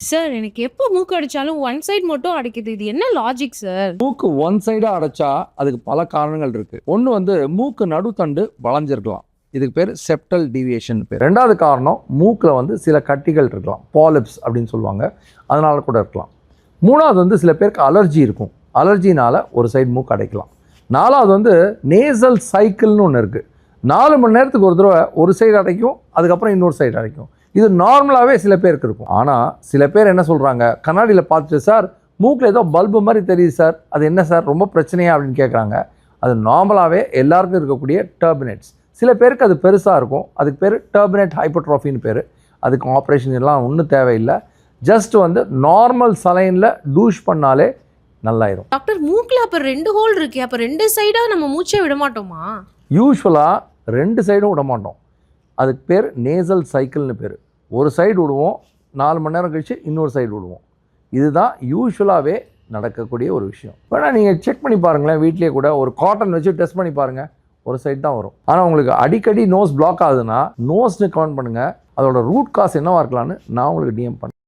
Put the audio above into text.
Sir எனக்கு எப்போ மூக்கு அடிச்சாலும் ஒன் சைடு மட்டும் அடைக்குது. இது என்ன லாஜிக் சார்? மூக்கு ஒன் சைடாக அடைச்சா அதுக்கு பல காரணங்கள் இருக்குது. ஒன்று வந்து மூக்கு நடுத்தண்டு வளைஞ்சிருக்கலாம், இதுக்கு பேர் செப்டல் டீவியேஷன் பேர். ரெண்டாவது காரணம் மூக்கில் வந்து சில கட்டிகள் இருக்கலாம், பாலிப்ஸ் அப்படின்னு சொல்லுவாங்க, அதனால கூட இருக்கலாம். மூணாவது வந்து சில பேருக்கு அலர்ஜி இருக்கும், அலர்ஜினால் ஒரு சைடு மூக்கு அடைக்கலாம். நாலாவது வந்து நேசல் சைக்கிள்னு ஒன்று இருக்குது. 4 மணி நேரத்துக்கு ஒரு தடவை ஒரு சைடு அடைக்கும், அதுக்கப்புறம் இன்னொரு சைடு அடைக்கும். இது நார்மலாகவே சில பேருக்கு இருக்கும். ஆனால் சில பேர் என்ன சொல்கிறாங்க, கண்ணாடியில் பார்த்துட்டு சார் மூக்கில் ஏதோ பல்பு மாதிரி தெரியுது சார், அது என்ன சார் ரொம்ப பிரச்சனையா அப்படின்னு கேட்குறாங்க. அது நார்மலாகவே எல்லாருக்கும் இருக்கக்கூடிய டர்பினேட்ஸ். சில பேருக்கு அது பெருசாக இருக்கும், அதுக்கு பேர் டர்பினேட் ஹைப்பர்ட்ரோஃபின்னு பேர். அதுக்கு ஆப்ரேஷன் எல்லாம் ஒன்றும் தேவையில்லை. ஜஸ்ட் வந்து நார்மல் சலைனில் டூஷ் பண்ணாலே நல்லாயிரும். டாக்டர் மூக்கில் அப்போ 2 ஹோல் இருக்கு, அப்போ 2 சைடாக நம்ம மூச்சை விட மாட்டோமா? யூஸ்வலாக 2 சைடும் விட மாட்டோம். அதுக்கு பேர் நேசல் சைக்கிள்னு பேர். ஒரு சைடு விடுவோம், 4 மணி நேரம் கழிச்சு இன்னொரு சைடு விடுவோம். இதுதான் யூஸ்வலாகவே நடக்கக்கூடிய ஒரு விஷயம். வேணால் நீங்கள் செக் பண்ணி பாருங்களேன், வீட்லேயே கூட ஒரு காட்டன் வச்சு டெஸ்ட் பண்ணி பாருங்கள், ஒரு சைடு தான் வரும். ஆனால் உங்களுக்கு அடிக்கடி நோஸ் பிளாக் ஆகுதுன்னா நோஸ்னு கமெண்ட் பண்ணுங்கள், அதோட ரூட் காஸ் என்னவாக இருக்கலான்னு நான் உங்களுக்கு டிஎம் பண்ணேன்.